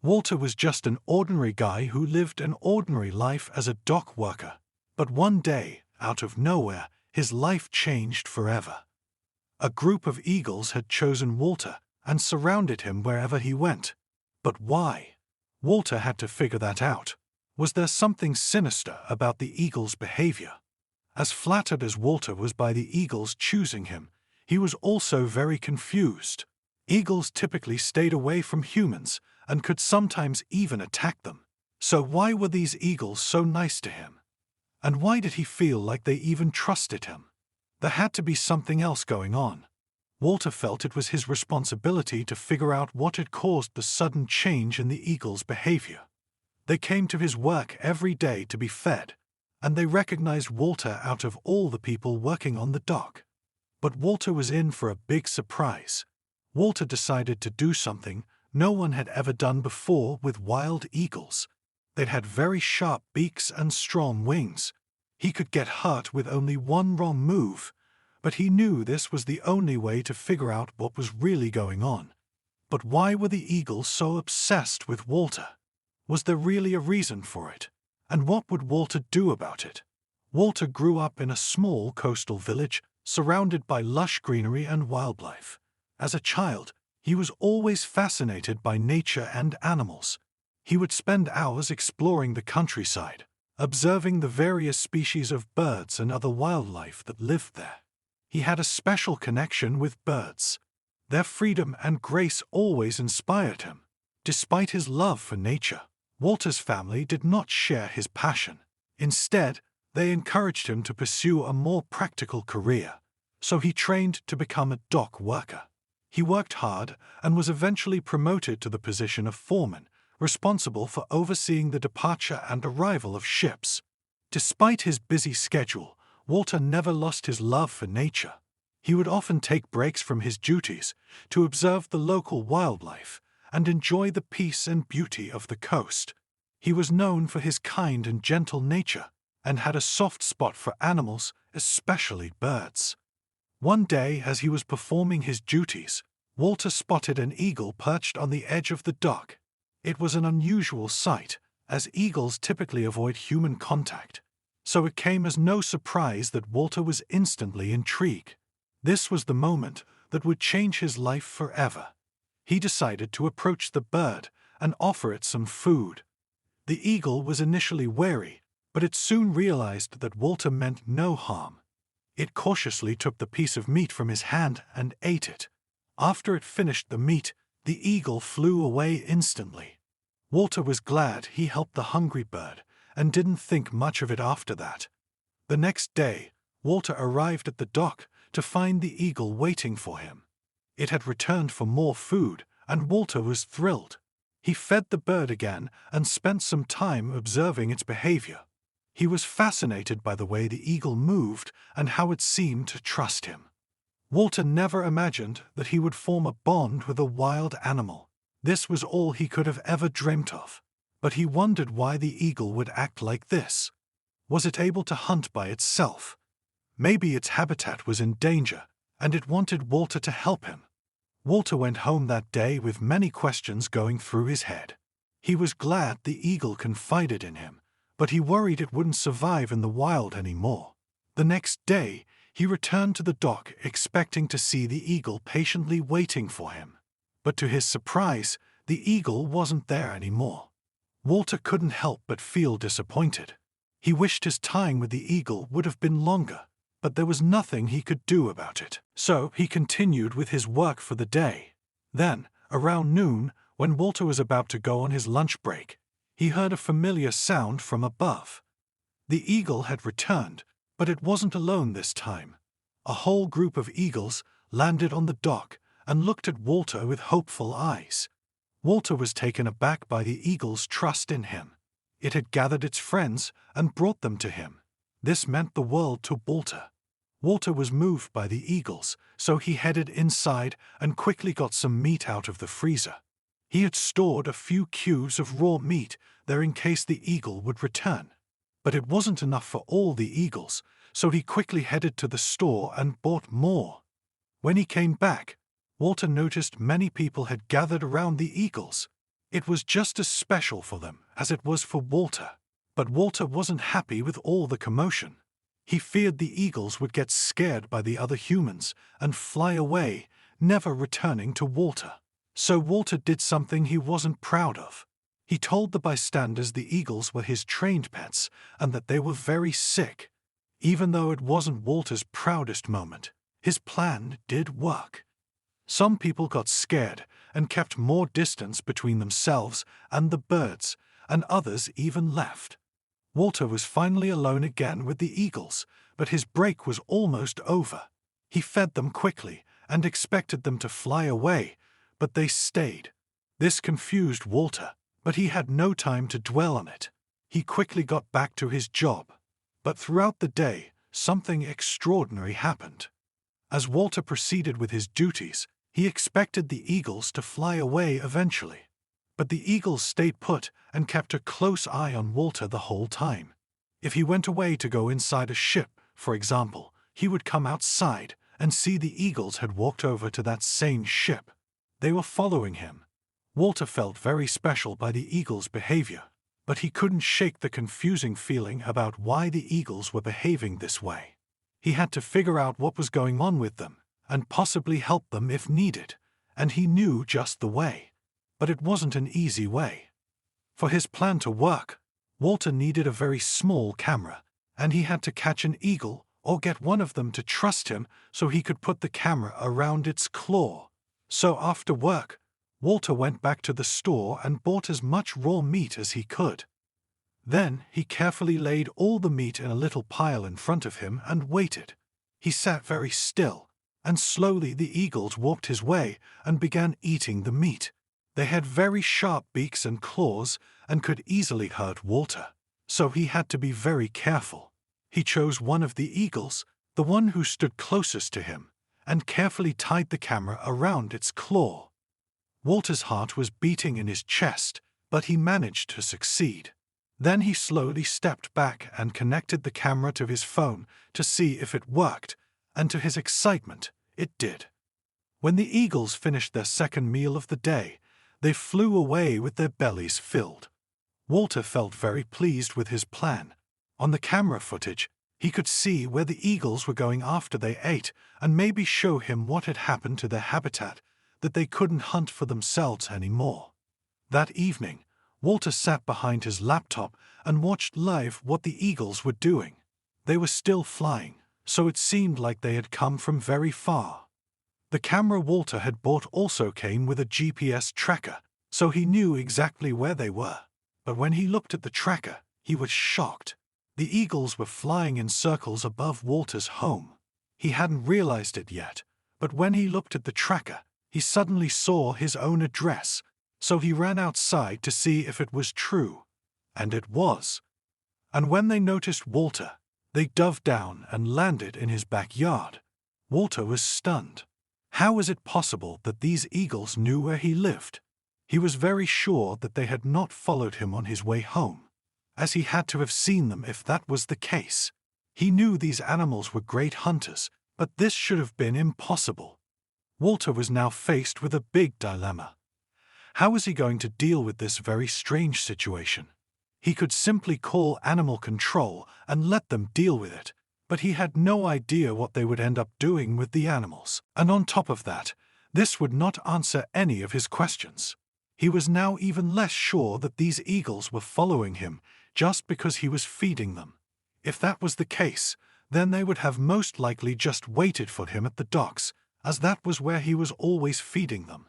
Walter was just an ordinary guy who lived an ordinary life as a dock worker. But one day, out of nowhere, his life changed forever. A group of eagles had chosen Walter and surrounded him wherever he went. But why? Walter had to figure that out. Was there something sinister about the eagles' behavior? As flattered as Walter was by the eagles choosing him, he was also very confused. Eagles typically stayed away from humans and could sometimes even attack them. So why were these eagles so nice to him? And why did he feel like they even trusted him? There had to be something else going on. Walter felt it was his responsibility to figure out what had caused the sudden change in the eagles' behavior. They came to his work every day to be fed, and they recognized Walter out of all the people working on the dock. But Walter was in for a big surprise. Walter decided to do something no one had ever done before with wild eagles. They'd had very sharp beaks and strong wings. He could get hurt with only one wrong move, but he knew this was the only way to figure out what was really going on. But why were the eagles so obsessed with Walter? Was there really a reason for it? And what would Walter do about it? Walter grew up in a small coastal village surrounded by lush greenery and wildlife. As a child, he was always fascinated by nature and animals. He would spend hours exploring the countryside, observing the various species of birds and other wildlife that lived there. He had a special connection with birds. Their freedom and grace always inspired him. Despite his love for nature, Walter's family did not share his passion. Instead, they encouraged him to pursue a more practical career, so he trained to become a dock worker. He worked hard and was eventually promoted to the position of foreman, responsible for overseeing the departure and arrival of ships. Despite his busy schedule, Walter never lost his love for nature. He would often take breaks from his duties to observe the local wildlife and enjoy the peace and beauty of the coast. He was known for his kind and gentle nature and had a soft spot for animals, especially birds. One day, as he was performing his duties, Walter spotted an eagle perched on the edge of the dock. It was an unusual sight, as eagles typically avoid human contact, so it came as no surprise that Walter was instantly intrigued. This was the moment that would change his life forever. He decided to approach the bird and offer it some food. The eagle was initially wary, but it soon realized that Walter meant no harm. It cautiously took the piece of meat from his hand and ate it. After it finished the meat, the eagle flew away instantly. Walter was glad he helped the hungry bird and didn't think much of it after that. The next day, Walter arrived at the dock to find the eagle waiting for him. It had returned for more food, and Walter was thrilled. He fed the bird again and spent some time observing its behavior. He was fascinated by the way the eagle moved and how it seemed to trust him. Walter never imagined that he would form a bond with a wild animal. This was all he could have ever dreamt of. But he wondered why the eagle would act like this. Was it able to hunt by itself? Maybe its habitat was in danger, and it wanted Walter to help him. Walter went home that day with many questions going through his head. He was glad the eagle confided in him, but he worried it wouldn't survive in the wild anymore. The next day, he returned to the dock expecting to see the eagle patiently waiting for him. But to his surprise, the eagle wasn't there anymore. Walter couldn't help but feel disappointed. He wished his time with the eagle would have been longer, but there was nothing he could do about it. So he continued with his work for the day. Then, around noon, when Walter was about to go on his lunch break, he heard a familiar sound from above. The eagle had returned, but it wasn't alone this time. A whole group of eagles landed on the dock and looked at Walter with hopeful eyes. Walter was taken aback by the eagle's trust in him. It had gathered its friends and brought them to him. This meant the world to Walter. Walter was moved by the eagles, so he headed inside and quickly got some meat out of the freezer. He had stored a few cubes of raw meat there in case the eagle would return. But it wasn't enough for all the eagles, so he quickly headed to the store and bought more. When he came back, Walter noticed many people had gathered around the eagles. It was just as special for them as it was for Walter. But Walter wasn't happy with all the commotion. He feared the eagles would get scared by the other humans and fly away, never returning to Walter. So Walter did something he wasn't proud of. He told the bystanders the eagles were his trained pets and that they were very sick. Even though it wasn't Walter's proudest moment, his plan did work. Some people got scared and kept more distance between themselves and the birds, and others even left. Walter was finally alone again with the eagles, but his break was almost over. He fed them quickly and expected them to fly away, but they stayed. This confused Walter, but he had no time to dwell on it. He quickly got back to his job. But throughout the day, something extraordinary happened. As Walter proceeded with his duties, he expected the eagles to fly away eventually. But the eagles stayed put and kept a close eye on Walter the whole time. If he went away to go inside a ship, for example, he would come outside and see the eagles had walked over to that same ship. They were following him. Walter felt very special by the eagles' behavior, but he couldn't shake the confusing feeling about why the eagles were behaving this way. He had to figure out what was going on with them and possibly help them if needed, and he knew just the way. But it wasn't an easy way. For his plan to work, Walter needed a very small camera, and he had to catch an eagle or get one of them to trust him so he could put the camera around its claw. So after work, Walter went back to the store and bought as much raw meat as he could. Then he carefully laid all the meat in a little pile in front of him and waited. He sat very still, and slowly the eagles walked his way and began eating the meat. They had very sharp beaks and claws and could easily hurt Walter, so he had to be very careful. He chose one of the eagles, the one who stood closest to him, and carefully tied the camera around its claw. Walter's heart was beating in his chest, but he managed to succeed. Then he slowly stepped back and connected the camera to his phone to see if it worked, and to his excitement, it did. When the eagles finished their second meal of the day, they flew away with their bellies filled. Walter felt very pleased with his plan. On the camera footage, he could see where the eagles were going after they ate and maybe show him what had happened to their habitat, that they couldn't hunt for themselves anymore. That evening, Walter sat behind his laptop and watched live what the eagles were doing. They were still flying, so it seemed like they had come from very far. The camera Walter had bought also came with a GPS tracker, so he knew exactly where they were. But when he looked at the tracker, he was shocked. The eagles were flying in circles above Walter's home. He hadn't realized it yet, but when he looked at the tracker, he suddenly saw his own address, so he ran outside to see if it was true. And it was. And when they noticed Walter, they dove down and landed in his backyard. Walter was stunned. How was it possible that these eagles knew where he lived? He was very sure that they had not followed him on his way home, as he had to have seen them if that was the case. He knew these animals were great hunters, but this should have been impossible. Walter was now faced with a big dilemma. How was he going to deal with this very strange situation? He could simply call animal control and let them deal with it, but he had no idea what they would end up doing with the animals. And on top of that, this would not answer any of his questions. He was now even less sure that these eagles were following him just because he was feeding them. If that was the case, then they would have most likely just waited for him at the docks, as that was where he was always feeding them.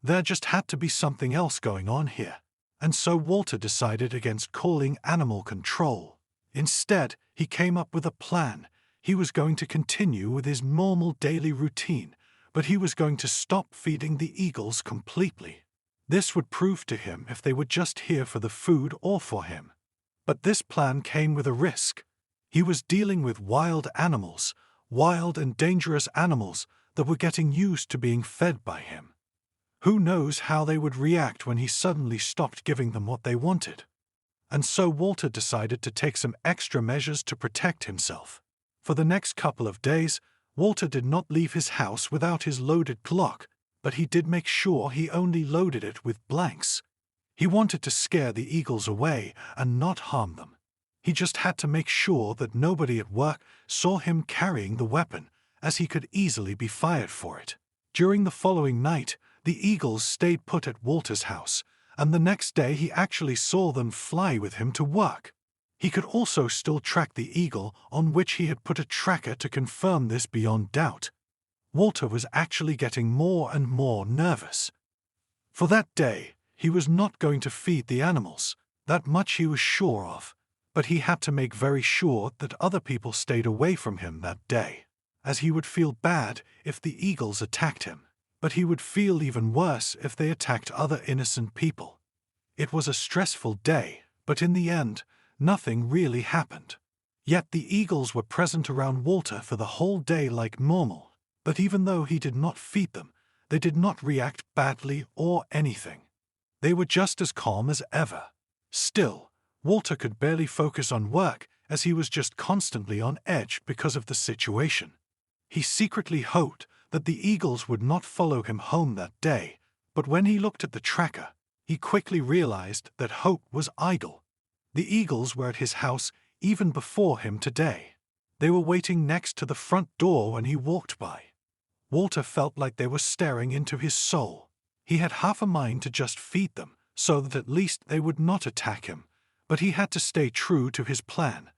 There just had to be something else going on here, and so Walter decided against calling animal control. Instead, he came up with a plan. He was going to continue with his normal daily routine, but he was going to stop feeding the eagles completely. This would prove to him if they were just here for the food or for him. But this plan came with a risk. He was dealing with wild animals, wild and dangerous animals that were getting used to being fed by him. Who knows how they would react when he suddenly stopped giving them what they wanted? And so Walter decided to take some extra measures to protect himself. For the next couple of days, Walter did not leave his house without his loaded Glock, but he did make sure he only loaded it with blanks. He wanted to scare the eagles away and not harm them. He just had to make sure that nobody at work saw him carrying the weapon, as he could easily be fired for it. During the following night, the eagles stayed put at Walter's house, and the next day he actually saw them fly with him to work. He could also still track the eagle on which he had put a tracker to confirm this beyond doubt. Walter was actually getting more and more nervous. For that day, he was not going to feed the animals, that much he was sure of, but he had to make very sure that other people stayed away from him that day, as he would feel bad if the eagles attacked him, but he would feel even worse if they attacked other innocent people. It was a stressful day, but in the end, nothing really happened. Yet the eagles were present around Walter for the whole day like normal, but even though he did not feed them, they did not react badly or anything. They were just as calm as ever. Still, Walter could barely focus on work as he was just constantly on edge because of the situation. He secretly hoped that the eagles would not follow him home that day, but when he looked at the tracker, he quickly realized that hope was idle. The eagles were at his house even before him today. They were waiting next to the front door when he walked by. Walter felt like they were staring into his soul. He had half a mind to just feed them, so that at least they would not attack him, but he had to stay true to his plan.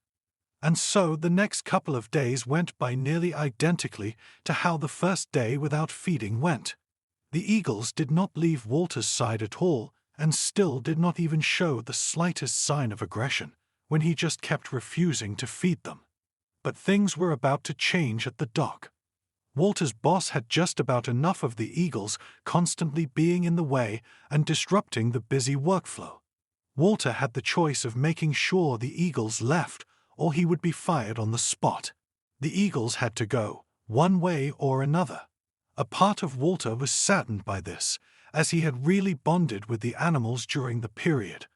And so the next couple of days went by nearly identically to how the first day without feeding went. The eagles did not leave Walter's side at all, and still did not even show the slightest sign of aggression, when he just kept refusing to feed them. But things were about to change at the dock. Walter's boss had just about enough of the eagles constantly being in the way and disrupting the busy workflow. Walter had the choice of making sure the eagles left, or he would be fired on the spot. The eagles had to go, one way or another. A part of Walter was saddened by this, as he had really bonded with the animals during the period,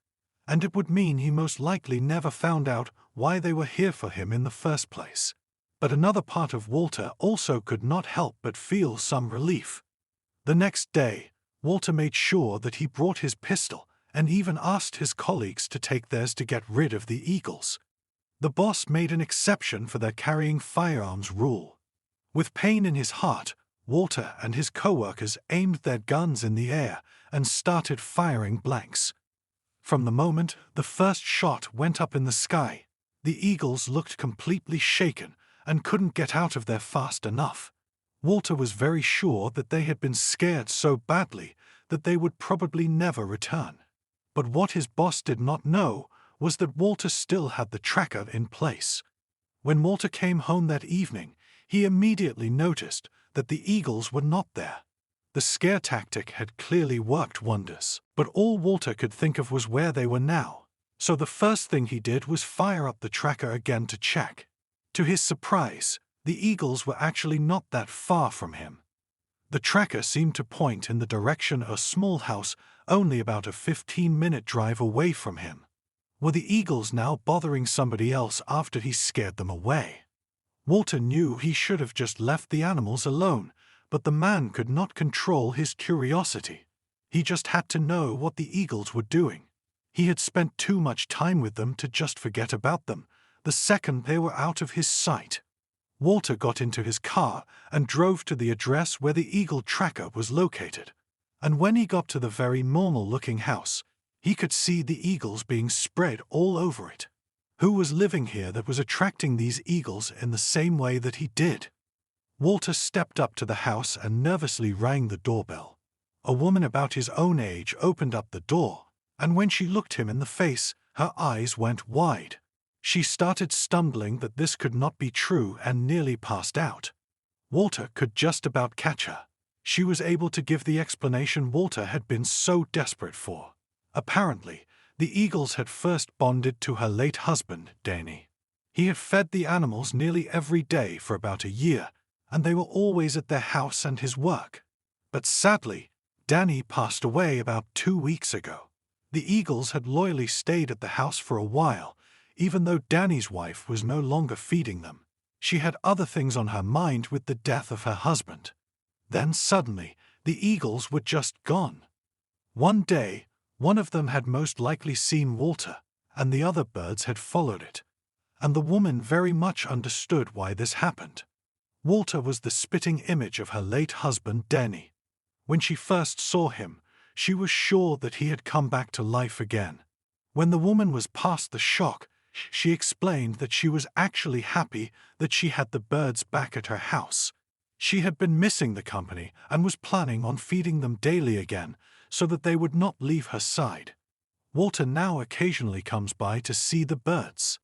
and it would mean he most likely never found out why they were here for him in the first place. But another part of Walter also could not help but feel some relief. The next day, Walter made sure that he brought his pistol and even asked his colleagues to take theirs to get rid of the eagles. The boss made an exception for their carrying firearms rule. With pain in his heart, Walter and his co-workers aimed their guns in the air and started firing blanks. From the moment the first shot went up in the sky, the eagles looked completely shaken and couldn't get out of there fast enough. Walter was very sure that they had been scared so badly that they would probably never return. But what his boss did not know was that Walter still had the tracker in place. When Walter came home that evening, he immediately noticed that the eagles were not there. The scare tactic had clearly worked wonders, but all Walter could think of was where they were now. So the first thing he did was fire up the tracker again to check. To his surprise, the eagles were actually not that far from him. The tracker seemed to point in the direction of a small house only about a 15-minute drive away from him. Were the eagles now bothering somebody else after he scared them away? Walter knew he should have just left the animals alone, but the man could not control his curiosity. He just had to know what the eagles were doing. He had spent too much time with them to just forget about them the second they were out of his sight. Walter got into his car and drove to the address where the eagle tracker was located. And when he got to the very normal-looking house, he could see the eagles being spread all over it. Who was living here that was attracting these eagles in the same way that he did? Walter stepped up to the house and nervously rang the doorbell. A woman about his own age opened up the door, and when she looked him in the face, her eyes went wide. She started stumbling that this could not be true and nearly passed out. Walter could just about catch her. She was able to give the explanation Walter had been so desperate for. Apparently, the eagles had first bonded to her late husband, Danny. He had fed the animals nearly every day for about a year, and they were always at their house and his work. But sadly, Danny passed away about 2 weeks ago. The eagles had loyally stayed at the house for a while, even though Danny's wife was no longer feeding them. She had other things on her mind with the death of her husband. Then suddenly, the eagles were just gone. One day, One of them had most likely seen Walter, and the other birds had followed it. And the woman very much understood why this happened. Walter was the spitting image of her late husband Denny. When she first saw him, she was sure that he had come back to life again. When the woman was past the shock, she explained that she was actually happy that she had the birds back at her house. She had been missing the company and was planning on feeding them daily again so that they would not leave her side. Walter now occasionally comes by to see the birds.